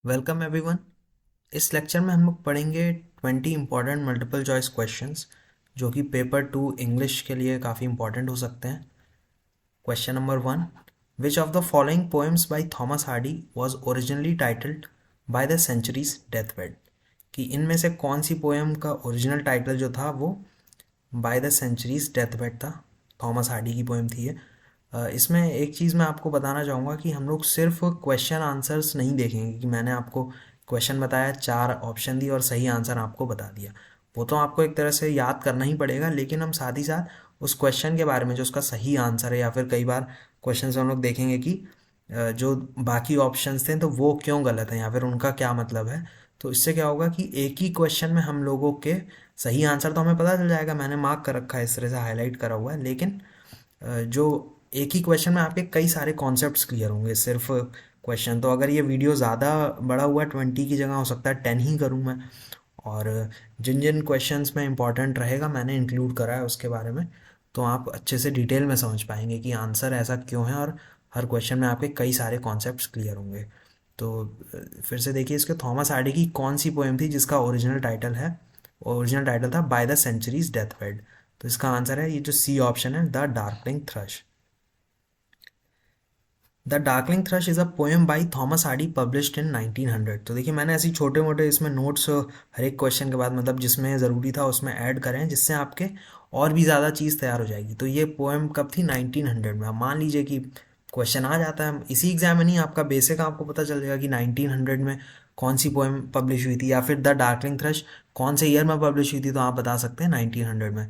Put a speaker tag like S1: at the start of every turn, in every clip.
S1: Welcome everyone. इस lecture में हम लोग पढ़ेंगे 20 इंपॉर्टेंट मल्टीपल चॉइस क्वेश्चंस जो कि पेपर 2 इंग्लिश के लिए काफ़ी इंपॉर्टेंट हो सकते हैं। Question number 1, which of the following poems by Thomas Hardy was originally titled by the centuries death bed. कि इनमें से कौन सी पोएम का ओरिजिनल टाइटल जो था वो by the centuries death bed था। थॉमस हार्डी की पोएम थी ये। इसमें एक चीज़ मैं आपको बताना चाहूँगा कि हम लोग सिर्फ क्वेश्चन आंसर्स नहीं देखेंगे कि मैंने आपको क्वेश्चन बताया, 4 ऑप्शन दिए और सही आंसर आपको बता दिया। वो तो आपको एक तरह से याद करना ही पड़ेगा, लेकिन हम साथ ही साथ उस क्वेश्चन के बारे में जो उसका सही आंसर है, या फिर कई बार क्वेश्चन से हम लोग देखेंगे कि जो बाकी ऑप्शंस थे तो वो क्यों गलत हैं या फिर उनका क्या मतलब है। तो इससे क्या होगा कि एक ही क्वेश्चन में हम लोगों के सही आंसर तो हमें पता चल जाएगा, मैंने मार्क कर रखा है, इस तरह से हाईलाइट करा हुआ है, लेकिन जो एक ही क्वेश्चन में आपके कई सारे कॉन्सेप्ट्स क्लियर होंगे सिर्फ क्वेश्चन। तो अगर ये वीडियो ज़्यादा बड़ा हुआ 20 की जगह हो सकता है 10 ही करूँ मैं। और जिन जिन क्वेश्चंस में इंपॉर्टेंट रहेगा मैंने इंक्लूड करा है उसके बारे में, तो आप अच्छे से डिटेल में समझ पाएंगे कि आंसर ऐसा क्यों है, और हर क्वेश्चन में आपके कई सारे कॉन्सेप्ट्स क्लियर होंगे। तो फिर से देखिए, इसके थॉमस हार्डी की कौन सी पोएम थी जिसका ओरिजिनल टाइटल था by the centuries death bed. तो इसका आंसर है ये जो सी ऑप्शन है, the darkling thrush. The darkling thrush is a poem by Thomas Hardy published in 1900। तो देखिए, मैंने ऐसी छोटे मोटे इसमें नोट्स हर एक क्वेश्चन के बाद मतलब जिसमें ज़रूरी था उसमें ऐड करें, जिससे आपके और भी ज़्यादा चीज़ तैयार हो जाएगी। तो ये पोएम कब थी? 1900 में। अब मान लीजिए कि क्वेश्चन आ जाता है इसी एग्जाम में, नहीं आपका बेसिक आपको पता चल जाएगा कि 1900 में कौन सी पोएम पब्लिश हुई थी, या फिर द डार्कलिंग थ्रश कौन से ईयर में पब्लिश हुई थी, तो आप बता सकते हैं 1900 में।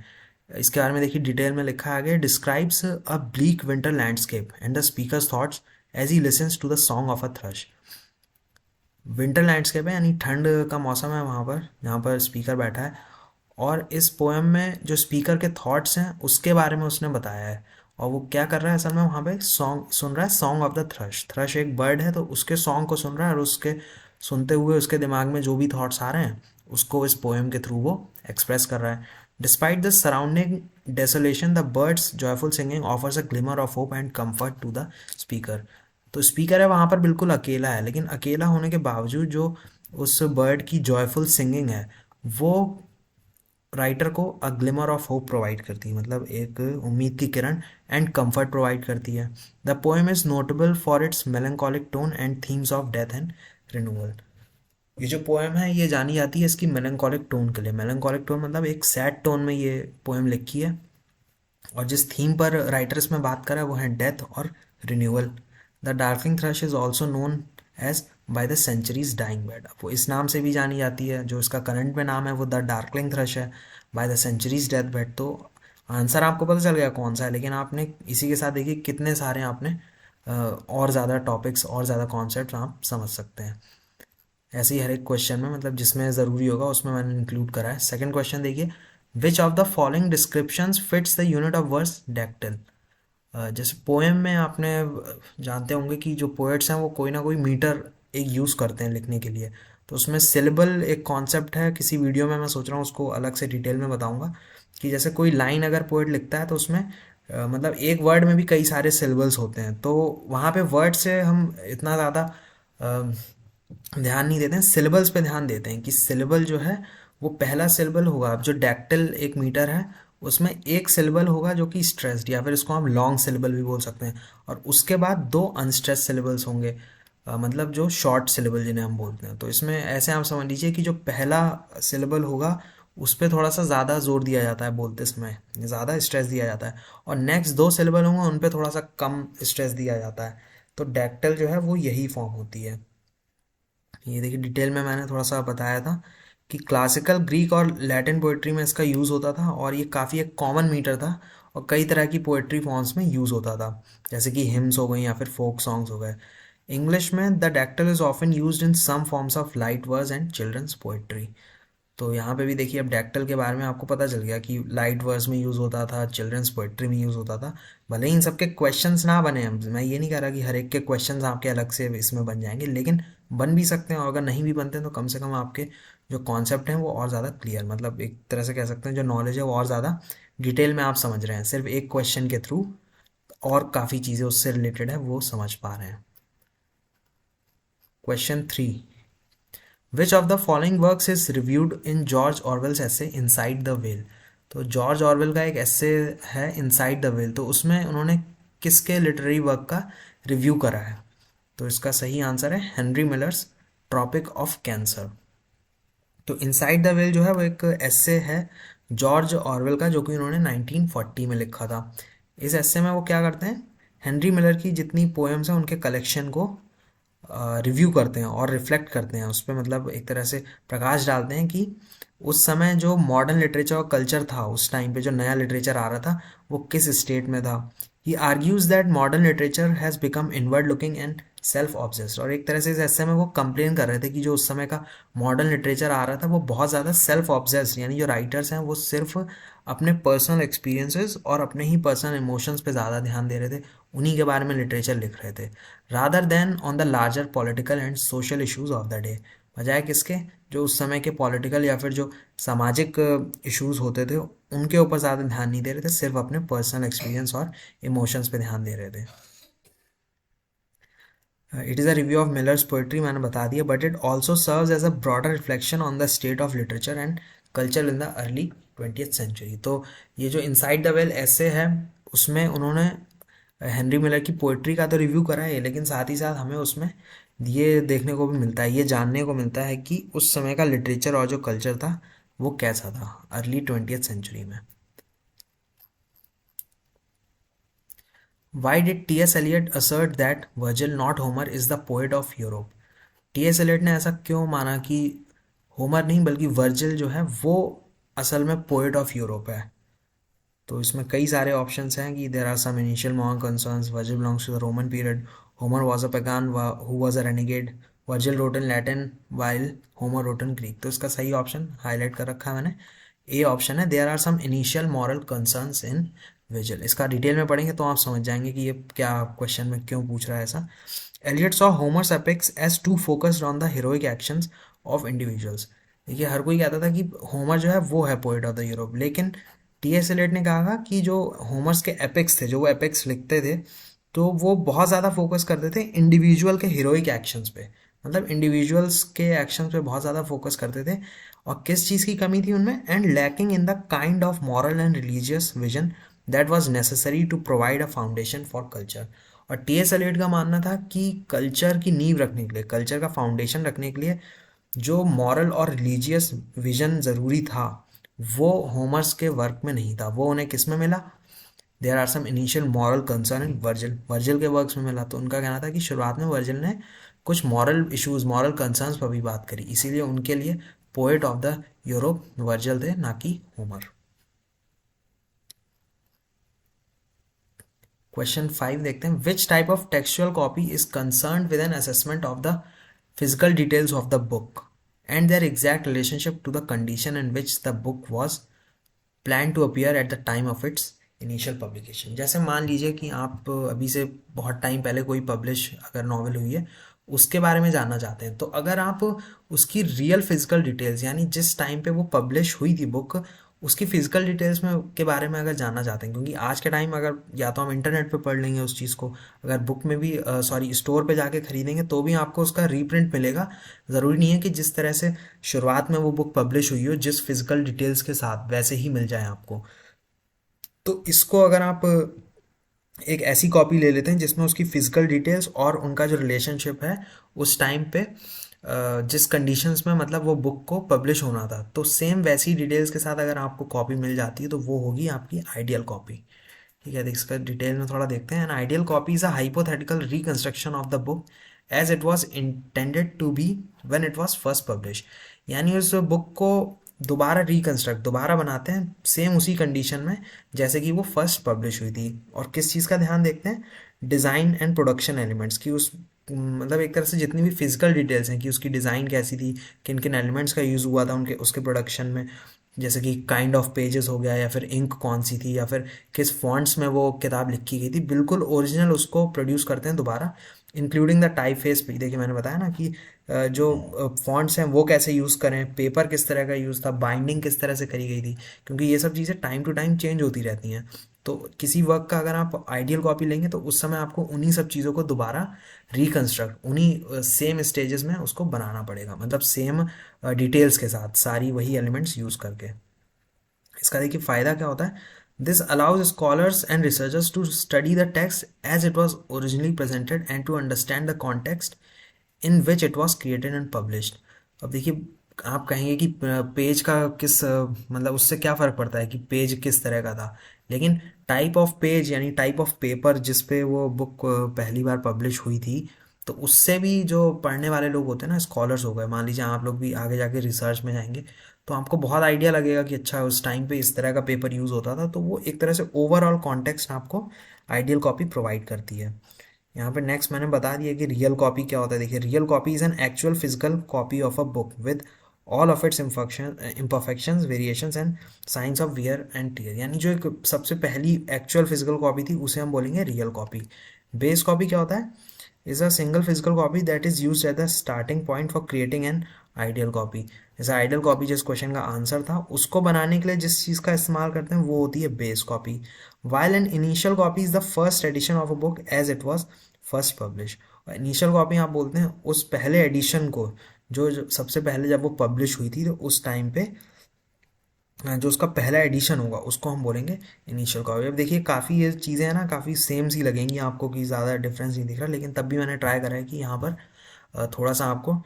S1: इसके बारे में देखिए, डिटेल में लिखा है आगे, describes a bleak winter landscape and the speaker's thoughts as he listens to the song of a thrush. Winter landscape है यानी ठंड का मौसम है वहाँ पर जहाँ पर स्पीकर बैठा है, और इस पोएम में जो स्पीकर के थॉट्स हैं उसके बारे में उसने बताया है। और वो क्या कर रहा है असल में, वहाँ पे सॉन्ग सुन रहा है, song of the thrust. Thrust एक बर्ड है, तो उसके सॉन्ग को सुन रहा है, और उसके सुनते हुए उसके दिमाग में जो भी थॉट्स आ रहे हैं उसको इस पोएम के थ्रू वो एक्सप्रेस कर रहा है। Despite the surrounding desolation the bird's joyful singing offers a glimmer of hope and comfort to the speaker. तो स्पीकर है वहाँ पर बिल्कुल अकेला है, लेकिन अकेला होने के बावजूद जो उस बर्ड की जॉयफुल सिंगिंग है वो राइटर को अ ग्लिमर ऑफ होप प्रोवाइड करती है, मतलब एक उम्मीद की किरण एंड कंफर्ट प्रोवाइड करती है। The poem is notable for its melancholic tone and themes of death and renewal. ये जो पोएम है ये जानी जाती है इसकी मेलंकोलिक टोन के लिए। मेलंकोलिक टोन मतलब एक सैड टोन में ये पोएम लिखी है, और जिस थीम पर राइटर इसमें बात कर रहा है वो है डेथ और renewal. The darkling thrush is also known as by the centuries dying bed. अब वो इस नाम से भी जानी जाती है, जो इसका करंट में नाम है वो द डार्कलिंग थ्रश है, by the centuries death bed. तो आंसर आपको पता चल गया कौन सा है, लेकिन आपने इसी के साथ देखिए कितने सारे आपने और ज़्यादा टॉपिक्स और ज़्यादा कॉन्सेप्ट आप समझ सकते हैं। ऐसे ही हर एक क्वेश्चन में मतलब जिसमें ज़रूरी होगा उसमें मैंने इंक्लूड करा है। सेकंड क्वेश्चन देखिए, which of the following descriptions fits the unit of words dactyl. जैसे पोएम में आपने जानते होंगे कि जो पोएट्स हैं वो कोई ना कोई मीटर एक यूज़ करते हैं लिखने के लिए। तो उसमें सिलेबल एक कॉन्सेप्ट है, किसी वीडियो में मैं सोच रहा हूँ उसको अलग से डिटेल में बताऊंगा। कि जैसे कोई लाइन अगर पोएट लिखता है तो उसमें मतलब एक वर्ड में भी कई सारे सिलेबल्स होते हैं, तो वहाँ पे वर्ड से हम इतना ज़्यादा ध्यान नहीं देते हैं, सिलेबल्स पे ध्यान देते हैं कि सिलेबल जो है वो पहला सिलेबल होगा। अब जो डेक्टिल एक मीटर है उसमें एक सिलेबल होगा जो कि स्ट्रेस्ड, या फिर इसको हम लॉन्ग सिलेबल भी बोल सकते हैं, और उसके बाद दो अनस्ट्रेस्ड सिलेबल्स होंगे, मतलब जो शॉर्ट सिलेबल जिन्हें हम बोलते हैं। तो इसमें ऐसे आप समझ लीजिए कि जो पहला सिलेबल होगा उस पर थोड़ा सा ज़्यादा जोर दिया जाता है बोलते समय, ज़्यादा स्ट्रेस दिया जाता है, और नेक्स्ट दो सिलेबल होंगे उन पर थोड़ा सा कम स्ट्रेस दिया जाता है। तो डेक्टिल जो है वो यही फॉर्म होती है। ये देखिए, डिटेल में मैंने थोड़ा सा बताया था कि क्लासिकल ग्रीक और लैटिन पोइट्री में इसका यूज़ होता था, और ये काफ़ी एक कॉमन मीटर था, और कई तरह की पोइट्री फॉर्म्स में यूज़ होता था, जैसे कि हिम्स हो गई या फिर फोक सॉन्ग्स हो गए। इंग्लिश में the dactyl is often used in some forms of light verse and children's poetry. तो यहाँ पे भी देखिए, अब डेक्टल के बारे में आपको पता चल गया कि लाइट वर्स में यूज़ होता था, चिल्ड्रंस पोइट्री में यूज़ होता था। भले ही इन सबके क्वेश्चंस ना बने, हम मैं ये नहीं कह रहा कि हर एक के क्वेश्चंस आपके अलग से इसमें बन जाएंगे, लेकिन बन भी सकते हैं, और अगर नहीं भी बनते हैं तो कम से कम आपके जो कॉन्सेप्ट हैं वो और ज़्यादा क्लियर, मतलब एक तरह से कह सकते हैं जो नॉलेज है वो और ज़्यादा डिटेल में आप समझ रहे हैं सिर्फ एक क्वेश्चन के थ्रू, और काफ़ी चीज़ें उससे रिलेटेड है वो समझ पा रहे हैं। Question 3, which of the following works is reviewed in George Orwell's essay inside the well. तो जॉर्ज ऑरवेल का एक एसे है इनसाइड द वेल, तो उसमें उन्होंने किसके लिटरेरी वर्क का रिव्यू करा है? तो इसका सही आंसर है Henry Miller's Tropic of Cancer. तो इनसाइड द वेल जो है वो एक एसे है जॉर्ज ऑरवेल का, जो कि उन्होंने 1940 में लिखा था। इस एसे में वो क्या करते हैं, हेनरी मिलर की जितनी पोएम्स हैं उनके कलेक्शन को रिव्यू करते हैं और रिफ्लेक्ट करते हैं उस पर, मतलब एक तरह से प्रकाश डालते हैं कि उस समय जो मॉडर्न लिटरेचर और कल्चर था, उस टाइम पे जो नया लिटरेचर आ रहा था वो किस स्टेट में था। He argues that modern literature has become inward looking and self obsessed. और एक तरह से इस ऐसे में वो कंप्लेन कर रहे थे कि जो उस समय का मॉडर्न लिटरेचर आ रहा था वो बहुत ज़्यादा सेल्फ ऑब्सेस्ड, यानी जो राइटर्स हैं वो सिर्फ अपने पर्सनल एक्सपीरियंसेस और अपने ही पर्सनल इमोशंस पे ज़्यादा ध्यान दे रहे थे, उन्हीं के बारे में लिटरेचर लिख रहे थे, rather than on the larger political and social issues of the day. बजाय किसके, जो उस समय के पॉलिटिकल या फिर जो सामाजिक इश्यूज होते थे उनके ऊपर ज़्यादा ध्यान नहीं दे रहे थे, सिर्फ अपने पर्सनल एक्सपीरियंस और इमोशंस पे ध्यान दे रहे थे। It is a review of Miller's poetry, मैंने बता दिया, but it also serves as a broader reflection on the state of literature and culture in the early 20th century. तो ये जो इनसाइड द वेल ऐसे है उसमें उन्होंने हेनरी मिलर की पोइट्री का तो रिव्यू करा है, लेकिन साथ ही साथ हमें उसमें ये देखने को भी मिलता है, ये जानने को मिलता है कि उस समय का लिटरेचर और जो कल्चर था वो कैसा था अर्ली 20th सेंचुरी में। Why did T S Elliott assert that Virgil not Homer is the poet of Europe? T S Elliott ने ऐसा क्यों माना कि होमर नहीं बल्कि वर्जिल जो है वो असल में पोएट ऑफ यूरोप है? तो इसमें कई सारे ऑप्शंस हैं कि there are some initial moral concerns, Virgil belongs to the Roman period, Homer was a pagan who was a renegade, Virgil wrote in Latin while Homer wrote in Greek. तो इसका सही ऑप्शन हाईलाइट कर रखा है मैंने, A option है, there are some initial moral concerns in Virgil. इसका detail में पढ़ेंगे तो आप समझ जाएंगे कि ये क्या क्वेश्चन में क्यों पूछ रहा है ऐसा। Eliot saw Homer's epics as too focused on the heroic actions of individuals. देखिए हर कोई कहता था कि होमर जो है वो है पोएट ऑफ द यूरोप, लेकिन टी एस एलियट ने कहा कि जो होमर्स के एपिक्स थे, जो वो एपिक्स लिखते थे, तो वो बहुत ज़्यादा फोकस करते थे इंडिविजुअल के हीरोइक एक्शंस पे, मतलब इंडिविजुअल्स के एक्शंस पे बहुत ज़्यादा फोकस करते थे। और किस चीज़ की कमी थी उनमें? And lacking in the kind of moral and religious vision that was necessary to provide a foundation for culture. और टी एस एलियट का मानना था कि कल्चर की नींव रखने के लिए, कल्चर का फाउंडेशन रखने के लिए जो मॉरल और रिलीजियस विजन ज़रूरी था वो होमर्स के वर्क में नहीं था, वो उन्हें किस में मिला? There are some initial moral concern in Virgil, Virgil के वर्क्स में मिला। तो उनका कहना था कि शुरुआत में वर्जिल ने कुछ मॉरल इश्यूज, मॉरल कंसर्न्स पर भी बात करी, इसीलिए उनके लिए poet of the Europe Virgil थे, ना कि होमर। क्वेश्चन 5 देखते हैं, which type of textual copy is concern with an assessment of the physical details of the book and their exact relationship to the condition in which the book was planned to appear at the time of its initial publication। जैसे मान लीजिए कि आप अभी से बहुत time पहले कोई पब्लिश अगर नॉवल हुई है उसके बारे में जानना चाहते हैं, तो अगर आप उसकी रियल फिजिकल डिटेल्स, यानी जिस टाइम पे वो पब्लिश हुई थी बुक, उसकी फिजिकल डिटेल्स में के बारे में अगर जानना चाहते हैं, क्योंकि आज के टाइम अगर या तो हम इंटरनेट पे पढ़ लेंगे उस चीज़ को, अगर बुक में भी सॉरी स्टोर पे जाके खरीदेंगे तो भी आपको उसका रीप्रिंट मिलेगा। ज़रूरी नहीं है कि जिस तरह से शुरुआत में वो बुक पब्लिश हुई हो जिस फिजिकल डिटेल्स के साथ वैसे ही मिल जाए आपको। तो इसको अगर आप एक ऐसी कॉपी ले लेते हैं जिसमें उसकी फिजिकल डिटेल्स और उनका जो रिलेशनशिप है उस टाइम पे जिस कंडीशंस में मतलब वो बुक को पब्लिश होना था, तो सेम वैसी डिटेल्स के साथ अगर आपको कॉपी मिल जाती है तो वो होगी आपकी आइडियल कॉपी। ठीक है, इसका डिटेल में थोड़ा देखते हैं। An ideal copy is a hypothetical reconstruction of the book as it was intended to be when it was first publish. यानी उस बुक को दोबारा रिकंस्ट्रक्ट, दोबारा बनाते हैं सेम उसी कंडीशन में जैसे कि वो फर्स्ट पब्लिश हुई थी। और किस चीज़ का ध्यान देखते हैं? डिज़ाइन एंड प्रोडक्शन एलिमेंट्स की, उस मतलब एक तरह से जितनी भी फिजिकल डिटेल्स हैं कि उसकी डिज़ाइन कैसी थी, किन किन एलिमेंट्स का यूज़ हुआ था उनके उसके प्रोडक्शन में, जैसे कि काइंड ऑफ पेजेस हो गया, या फिर इंक कौन सी थी, या फिर किस फॉन्ट्स में वो किताब लिखी गई थी, बिल्कुल ओरिजिनल उसको प्रोड्यूस करते हैं दोबारा, इंक्लूडिंग द टाइप फेस भी। देखिए मैंने बताया ना कि जो फॉन्ट्स हैं वो कैसे यूज़ करें, पेपर किस तरह का यूज़ था, बाइंडिंग किस तरह से करी गई थी, क्योंकि ये सब चीज़ें टाइम टू टाइम चेंज होती रहती हैं। तो किसी वर्क का अगर आप आइडियल कॉपी लेंगे तो उस समय आपको उन्हीं सब चीज़ों को दोबारा रिकंस्ट्रक्ट उन्हीं सेम स्टेजेस में उसको बनाना पड़ेगा, मतलब सेम डिटेल्स के साथ सारी वही एलिमेंट्स यूज़ करके। इसका देखिए फ़ायदा क्या होता है, this allows scholars and researchers to study the text as it was originally presented and to understand the context in which it was created and published. अब देखिए आप कहेंगे कि पेज का किस मतलब उससे क्या फ़र्क पड़ता है कि पेज किस तरह का था, लेकिन टाइप ऑफ पेज यानी टाइप ऑफ पेपर जिस पे वो बुक पहली बार पब्लिश हुई थी, तो उससे भी जो पढ़ने वाले लोग होते हैं ना, स्कॉलर्स हो गए, मान लीजिए आप लोग भी आगे जाके रिसर्च में जाएंगे तो आपको बहुत आइडिया लगेगा कि अच्छा उस टाइम पे इस तरह का पेपर यूज़ होता था, तो वो एक तरह से ओवरऑल कॉन्टेक्स्ट आपको आइडियल कॉपी प्रोवाइड करती है। यहाँ पे नेक्स्ट मैंने बता दिया कि रियल कॉपी क्या होता है। देखिए real copy is an actual physical copy of a book with all of its imperfections variations and signs of wear and tear, यानी जो एक सबसे पहली एक्चुअल फिजिकल कॉपी थी उसे हम बोलेंगे रियल कॉपी। बेस कॉपी क्या होता है, is a single physical copy that is use at the starting point for creating an ideal copy. जैसे आइडियल कॉपी जिस क्वेश्चन का आंसर था उसको बनाने के लिए जिस चीज़ का इस्तेमाल करते हैं वो होती है base copy. While an initial copy is the first edition of a book as it was first publish. और इनिशियल कॉपी आप बोलते हैं उस पहले एडिशन को जो सबसे पहले जब वो पब्लिश हुई थी तो उस टाइम पे जो उसका पहला एडिशन होगा उसको हम बोलेंगे इनिशियल कॉपी। अब देखिए काफ़ी ये चीज़ें हैं ना काफ़ी सेम सी लगेंगी आपको कि ज़्यादा डिफरेंस नहीं दिख रहा, लेकिन तब भी मैंने ट्राई करा है कि यहाँ पर थोड़ा सा आपको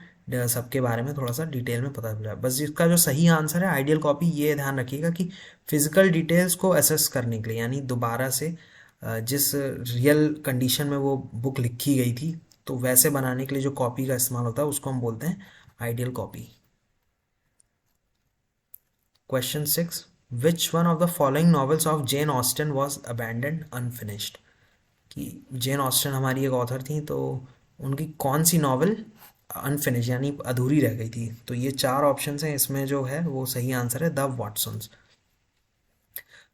S1: सबके बारे में थोड़ा सा डिटेल में पता चला है। बस इसका जो सही आंसर है आइडियल कॉपी, ये ध्यान रखिएगा कि फिजिकल डिटेल्स को असेस करने के लिए यानी दोबारा से जिस रियल कंडीशन में वो बुक लिखी गई थी तो वैसे बनाने के लिए जो कॉपी का इस्तेमाल होता है उसको हम बोलते हैं ideal copy. Question 6, which one of the following novels of Jane Austen was abandoned unfinished. कि जेन ऑस्टन हमारी एक ऑथर थी तो उनकी कौन सी नॉवल अनफिनिश यानी अधूरी रह गई थी, तो ये चार ऑप्शंस हैं, इसमें जो है वो सही आंसर है the Watsons.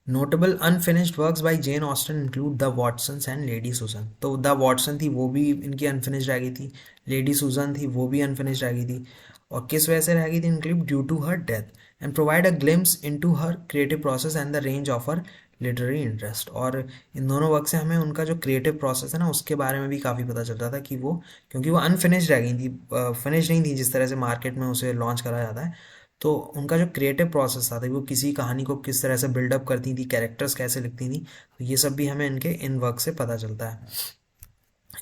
S1: Notable unfinished works by Jane Austen include the Watsons and Lady Susan. तो द वॉटसन थी वो भी इनकी अनफिनिश्ड रह गई थी, लेडी सुजन थी वो भी अनफिनिश्ड रह गई थी, और किस वजह से रह गई थी, include due to her death and provide a glimpse into her creative process and the range of her literary interest. और इन दोनों वर्क से हमें उनका जो क्रिएटिव प्रोसेस है ना उसके बारे में भी काफ़ी पता चलता था कि वो क्योंकि वो अनफिनिश्ड रह गई थी, फिनिश नहीं थी जिस तरह से मार्केट में उसे लॉन्च करा जाता है, तो उनका जो क्रिएटिव प्रोसेस था वो किसी कहानी को किस तरह से बिल्डअप करती थी, कैरेक्टर्स कैसे लिखती थी, तो ये सब भी हमें इनके इन वर्क से पता चलता है।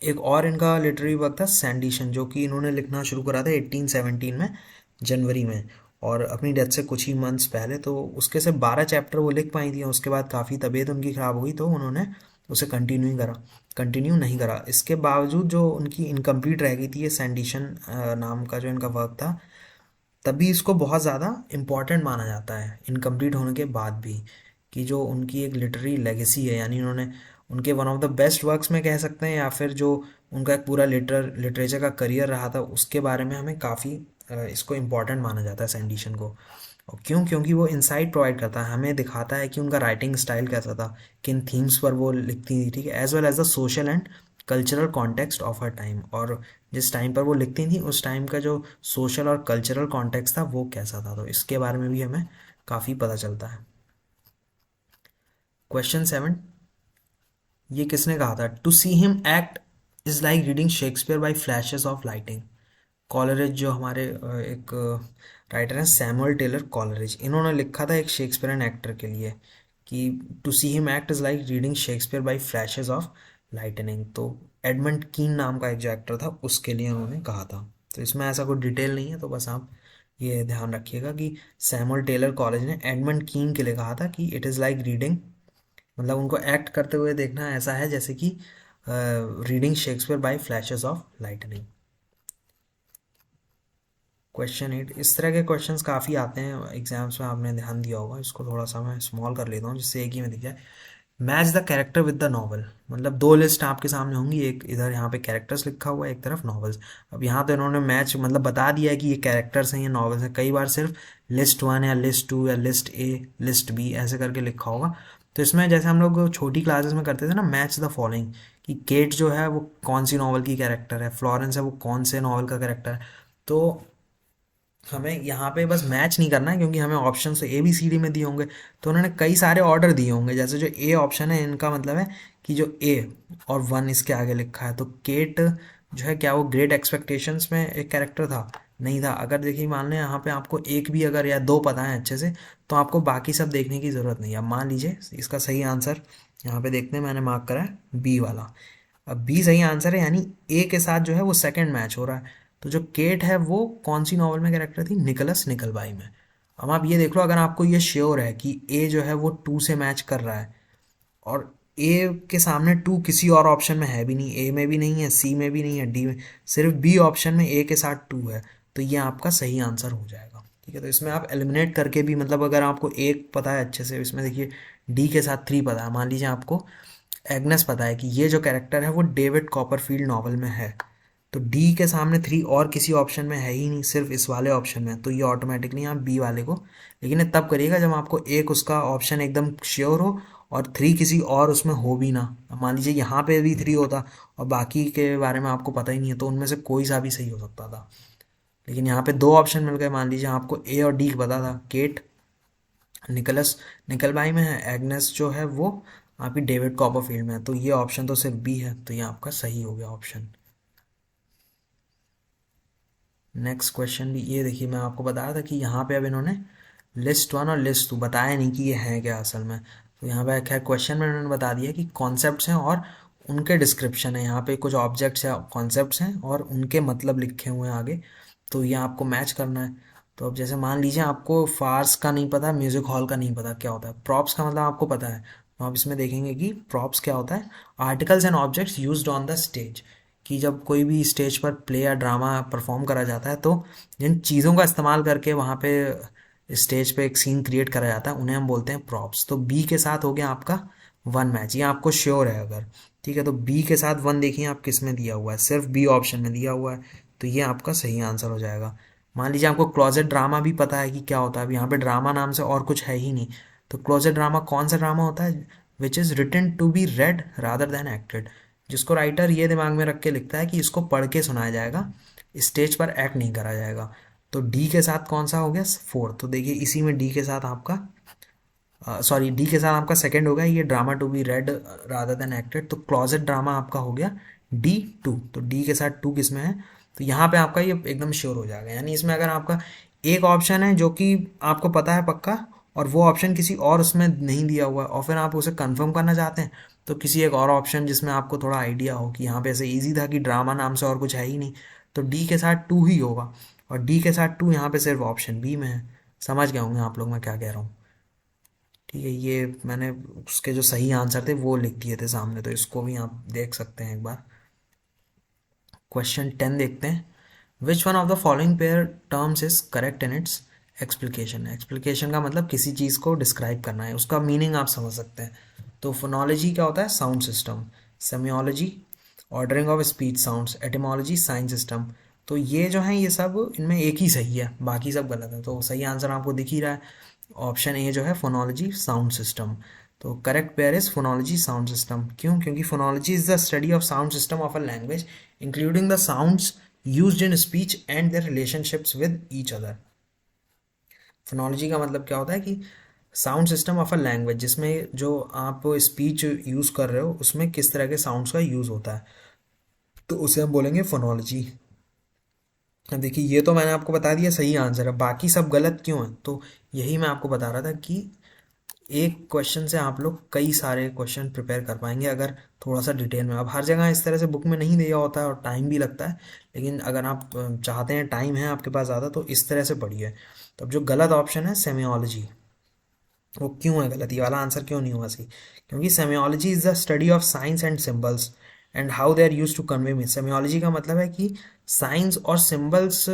S1: एक और इनका लिटरेरी वर्क था सैंडिशन, जो कि इन्होंने लिखना शुरू करा था 1817 में जनवरी में, और अपनी डेथ से कुछ ही मंथ्स पहले, तो उसके से 12 चैप्टर वो लिख पाई थी। उसके बाद काफ़ी तबीयत उनकी ख़राब हो गई तो उन्होंने उसे कंटिन्यू नहीं करा। इसके बावजूद जो उनकी इनकम्प्लीट रह गई थी ये सैंडिशन नाम का जो इनका वर्क था, तभी इसको बहुत ज़्यादा इम्पॉर्टेंट माना जाता है इनकम्प्लीट होने के बाद भी, कि जो उनकी एक लिटरेरी लेगेसी है, यानी उन्होंने उनके one of the best works में कह सकते हैं, या फिर जो उनका एक पूरा लिटरेचर का करियर रहा था उसके बारे में हमें काफ़ी इसको इम्पॉर्टेंट माना जाता है सैंडिशन को। और क्यों, क्योंकि वो इंसाइट प्रोवाइड करता है, हमें दिखाता है कि उनका राइटिंग स्टाइल कैसा था, किन थीम्स पर वो लिखती थी, ठीक है, as well as the social and cultural context of her time, और जिस टाइम पर वो लिखती थी उस टाइम का जो सोशल और कल्चरल कॉन्टेक्स्ट था वो कैसा था, तो इसके बारे में भी हमें काफ़ी पता चलता है। क्वेश्चन 7, ये किसने कहा था, to see him act is like reading Shakespeare by flashes of lighting. Coleridge जो हमारे एक राइटर हैं सैमुअल टेलर कॉलरिज, इन्होंने लिखा था एक शेक्सपियरन एक्टर के लिए कि to see him act is like reading Shakespeare by flashes of lightning. तो एडमंड कीन नाम का एक जो एक्टर था उसके लिए उन्होंने कहा था। तो इसमें ऐसा कोई डिटेल नहीं है, तो बस आप ये ध्यान रखिएगा कि सैमुअल टेलर कॉलेज ने एडमंड कीन के लिए कहा था कि इट इज़ लाइक रीडिंग, मतलब उनको एक्ट करते हुए देखना ऐसा है जैसे कि reading Shakespeare by flashes of lightning. Question 8, इस तरह के क्वेश्चंस काफ़ी आते हैं एग्जाम्स में, आपने ध्यान दिया होगा, इसको थोड़ा सा मैं स्मॉल कर लेता हूँ जिससे एक ही में दिख जाए। Match the character with the novel, मतलब दो लिस्ट आपके सामने होंगी, एक इधर यहाँ पे कैरेक्टर्स लिखा हुआ है, एक तरफ नॉवेल्स। अब यहाँ तो इन्होंने मैच मतलब बता दिया है कि ये कैरेक्टर्स हैं ये नॉवेल्स हैं, कई बार सिर्फ लिस्ट 1 या लिस्ट 2 या लिस्ट ए लिस्ट बी ऐसे करके लिखा होगा। तो इसमें जैसे हम लोग छोटी क्लासेस में करते थे ना, मैच द फॉलोइंग, कि केट जो है वो कौन सी नॉवल की कैरेक्टर है, फ्लोरेंस है वो कौन से नॉवल का कैरेक्टर है, तो हमें यहाँ पे बस मैच नहीं करना है, क्योंकि हमें ऑप्शन तो ए बी सी डी में दिए होंगे, तो उन्होंने कई सारे ऑर्डर दिए होंगे। जैसे जो ए ऑप्शन है, इनका मतलब है कि जो ए और वन इसके आगे लिखा है, तो केट जो है क्या वो ग्रेट एक्सपेक्टेशंस में एक कैरेक्टर था? नहीं था। अगर देखिए मान लें यहाँ पे आपको एक भी अगर या दो पता है अच्छे से, तो आपको बाकी सब देखने की ज़रूरत नहीं है। अब मान लीजिए इसका सही आंसर यहाँ पे देखते हैं, मैंने मार्क करा है बी वाला। अब बी सही आंसर है, यानी ए के साथ जो है वो सेकंड मैच हो रहा है। तो जो केट है वो कौन सी नॉवल में कैरेक्टर थी? निकोलस निकलबाई में। अब आप ये देख लो, अगर आपको ये श्योर है कि ए जो है वो टू से मैच कर रहा है, और ए के सामने टू किसी और ऑप्शन में है भी नहीं, ए में भी नहीं है, सी में भी नहीं है, डी में, सिर्फ बी ऑप्शन में ए के साथ टू है, तो ये आपका सही आंसर हो जाएगा। ठीक है, तो इसमें आप एलिमिनेट करके भी, मतलब अगर आपको एक पता है अच्छे से, इसमें देखिए डी के साथ थ्री पता है, मान लीजिए आपको एग्नेस पता है कि ये जो कैरेक्टर है वो डेविड कॉपरफील्ड नॉवल में है, तो डी के सामने थ्री और किसी ऑप्शन में है ही नहीं, सिर्फ इस वाले ऑप्शन में, तो ये ऑटोमेटिकली आप बी वाले को, लेकिन ये तब करिएगा जब आपको एक उसका ऑप्शन एकदम श्योर हो और थ्री किसी और उसमें हो भी ना। अब मान लीजिए यहाँ पे भी थ्री होता और बाकी के बारे में आपको पता ही नहीं है, तो उनमें से कोई सा भी सही हो सकता था। लेकिन यहाँ पे दो ऑप्शन मिल गए, मान लीजिए आपको ए और डी पता था, केट निकलस निकलबाई में है, एग्नेस जो है वो आपकी डेविड कॉपरफील्ड में है, तो ये ऑप्शन तो सिर्फ बी है, तो ये आपका सही हो गया ऑप्शन। नेक्स्ट क्वेश्चन भी ये देखिए, मैं आपको बता रहा था कि यहाँ पे अब इन्होंने लिस्ट वन और लिस्ट टू बताया नहीं कि ये हैं क्या असल में। तो यहाँ पे खैर क्वेश्चन में इन्होंने बता दिया कि कॉन्सेप्ट्स हैं और उनके डिस्क्रिप्शन है। यहाँ पे कुछ ऑब्जेक्ट्स या कॉन्सेप्ट्स हैं और उनके मतलब लिखे हुए हैं आगे, तो ये आपको मैच करना है। तो अब जैसे मान लीजिए आपको फार्स का नहीं पता, म्यूजिक हॉल का नहीं पता क्या होता है, प्रॉप्स का मतलब आपको पता है, तो आप इसमें देखेंगे कि प्रॉप्स क्या होता है। Articles and objects used on the stage, कि जब कोई भी स्टेज पर प्ले या ड्रामा परफॉर्म करा जाता है, तो जिन चीज़ों का इस्तेमाल करके वहाँ पे स्टेज पे एक सीन क्रिएट करा जाता है, उन्हें हम बोलते हैं प्रॉप्स। तो बी के साथ हो गया आपका वन मैच, ये आपको श्योर है अगर। ठीक है, तो बी के साथ वन देखिए आप किस में दिया हुआ है, सिर्फ बी ऑप्शन में दिया हुआ है, तो ये आपका सही आंसर हो जाएगा। मान लीजिए आपको क्लोजेट ड्रामा भी पता है कि क्या होता है, अब यहाँ पे ड्रामा नाम से और कुछ है ही नहीं, तो क्लोजेट ड्रामा कौन सा ड्रामा होता है? Which is written to be read rather than acted, जिसको राइटर ये दिमाग में रख के लिखता है कि इसको पढ़ के सुनाया जाएगा, स्टेज पर एक्ट नहीं करा जाएगा। तो डी के साथ कौन सा हो गया? फोर। तो देखिए इसी में डी के साथ आपका, सॉरी डी के साथ आपका सेकंड हो गया ये drama to be read rather than acted, तो क्लॉजेट ड्रामा आपका हो गया डी टू। तो डी के साथ टू किस में है? तो यहाँ पे आपका ये एकदम श्योर हो जाएगा, यानी इसमें अगर आपका एक ऑप्शन है जो कि आपको पता है पक्का, और वो ऑप्शन किसी और उसमें नहीं दिया हुआ है, और फिर आप उसे कंफर्म करना चाहते हैं, तो किसी एक और ऑप्शन जिसमें आपको थोड़ा आइडिया हो कि यहाँ पे ऐसे इजी था कि ड्रामा नाम से और कुछ है ही नहीं, तो डी के साथ टू ही होगा, और डी के साथ टू यहाँ पे सिर्फ ऑप्शन बी में है। समझ गए होंगे आप लोग मैं क्या कह रहा हूँ? ठीक है, ये मैंने उसके जो सही आंसर थे वो लिख दिए थे सामने, तो इसको भी आप देख सकते हैं एक बार। क्वेश्चन 10 देखते हैं। Which one of the following pair terms is correct in its explication? Explication का मतलब किसी चीज़ को डिस्क्राइब करना है, उसका मीनिंग आप समझ सकते हैं। तो फोनोलॉजी क्या होता है? Sound system. Semiology ordering of speech sounds. Etymology sign system. तो ये जो है ये सब इनमें एक ही सही है, बाकी सब गलत है, तो सही आंसर आपको दिख ही रहा है, ऑप्शन ए जो है फोनोलॉजी साउंड सिस्टम। तो correct pair is phonology sound system. क्यों? क्योंकि phonology is the study of sound system of a language including the sounds used in speech and there relationships with each other. Phonology का मतलब क्या होता है कि sound system of a language, जिसमें जो आप स्पीच यूज़ कर रहे हो उसमें किस तरह के साउंड्स का यूज़ होता है, तो उसे हम बोलेंगे फोनोलॉजी। अब देखिए ये तो मैंने आपको बता दिया सही आंसर है, बाकी सब गलत क्यों है? तो यही मैं आपको बता रहा था कि एक क्वेश्चन से आप लोग कई सारे क्वेश्चन प्रिपेयर कर पाएंगे अगर थोड़ा सा डिटेल में। अब हर जगह इस तरह से बुक में नहीं दिया होता है और टाइम भी लगता है, लेकिन अगर आप चाहते हैं, टाइम है आपके पास ज़्यादा, तो इस तरह से पढ़िए। तो अब जो गलत ऑप्शन है सेमियोलॉजी, वो क्यों है गलत? ये वाला आंसर क्यों नहीं हुआ सही? क्योंकि semiology is the study of science and symbols and how they are use to convey mean. Semiology का मतलब है कि साइंस और सिंबल्स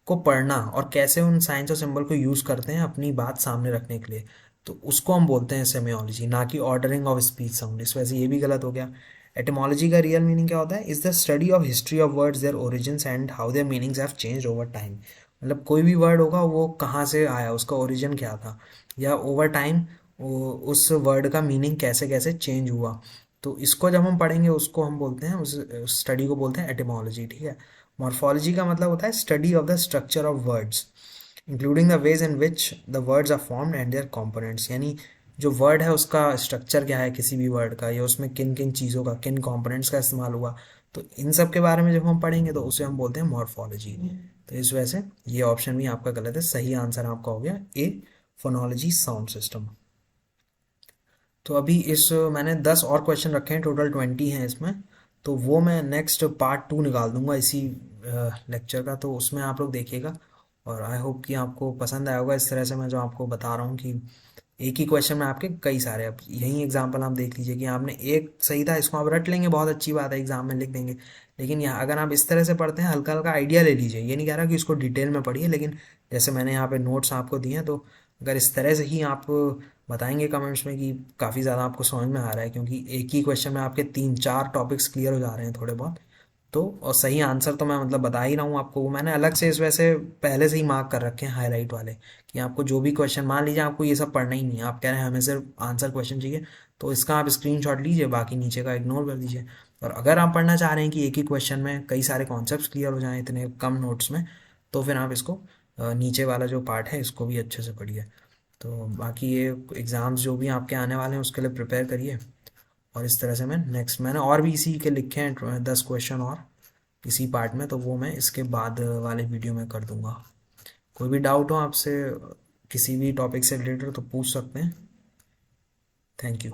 S1: को पढ़ना और कैसे उन साइंस और सिंबल को यूज़ करते हैं अपनी बात सामने रखने के लिए, तो उसको हम बोलते हैं सेमियोलॉजी, ना कि ऑर्डरिंग ऑफ स्पीच साउंड। इस वजह से ये भी गलत हो गया। एटिमोलॉजी का रियल मीनिंग क्या होता है? Is the study of history of words, their origins and how their meanings have change over time. मतलब कोई भी वर्ड होगा वो कहाँ से आया, उसका ओरिजिन क्या था, या ओवर टाइम उस वर्ड का मीनिंग कैसे कैसे चेंज हुआ, तो इसको जब हम पढ़ेंगे उसको हम बोलते हैं, उस स्टडी को बोलते हैं एटिमोलॉजी। ठीक है, मॉर्फोलॉजी का मतलब होता है study of the structure of words including the ways in which the words are formed and their components, यानी जो वर्ड है उसका स्ट्रक्चर क्या है किसी भी वर्ड का, या उसमें किन किन चीज़ों का, किन कंपोनेंट्स का इस्तेमाल हुआ, तो इन सब के बारे में जब हम पढ़ेंगे तो उसे हम बोलते हैं मॉर्फोलॉजी। तो इस वजह से ये ऑप्शन भी आपका गलत है, सही आंसर आपका हो गया ए, फोनोलॉजी साउंड सिस्टम। तो अभी इस मैंने 10 और क्वेश्चन रखे हैं, टोटल 20 हैं इसमें, तो वो मैं नेक्स्ट पार्ट 2 निकाल दूंगा इसी लेक्चर का, तो उसमें आप लोग देखिएगा। और आई होप कि आपको पसंद आया होगा इस तरह से मैं जो आपको बता रहा हूँ कि एक ही क्वेश्चन में आपके कई सारे, अब यही एग्जांपल आप देख लीजिए कि आपने एक सही था, इसको आप रट लेंगे, बहुत अच्छी बात है, एग्जाम में लिख देंगे। लेकिन यहाँ अगर आप इस तरह से पढ़ते हैं, हल्का हल्का आइडिया ले लीजिए, ये नहीं कह रहा कि इसको डिटेल में पढ़िए, लेकिन जैसे मैंने यहाँ पे नोट्स आपको दिए हैं, तो अगर इस तरह से ही आप बताएंगे कमेंट्स में कि काफ़ी ज़्यादा आपको समझ में आ रहा है, क्योंकि एक ही क्वेश्चन में आपके 3-4 टॉपिक्स क्लियर हो जा रहे हैं थोड़े बहुत, तो और सही आंसर तो मैं मतलब बता ही रहा हूँ आपको, वो मैंने अलग से इस वैसे पहले से ही मार्क कर रखे हैं हाईलाइट वाले, कि आपको जो भी क्वेश्चन, मान लीजिए आपको ये सब पढ़ना ही नहीं है, आप कह रहे हैं हमें सिर्फ आंसर क्वेश्चन चाहिए, तो इसका आप स्क्रीनशॉट लीजिए, बाकी नीचे का इग्नोर कर दीजिए। और अगर आप पढ़ना चाह रहे हैं कि एक ही क्वेश्चन में कई सारे कॉन्सेप्ट्स क्लियर हो जाएं इतने कम नोट्स में, तो फिर आप इसको नीचे वाला जो पार्ट है इसको भी अच्छे से पढ़िए। तो बाकी ये एग्ज़ाम्स जो भी आपके आने वाले हैं उसके लिए प्रिपेयर करिए। और इस तरह से मैं नेक्स्ट, मैंने और भी इसी के लिखे हैं 10 क्वेश्चन और इसी पार्ट में, तो वो मैं इसके बाद वाले वीडियो में कर दूंगा। कोई भी डाउट हो आपसे किसी भी टॉपिक से रिलेटेड तो पूछ सकते हैं। Thank you.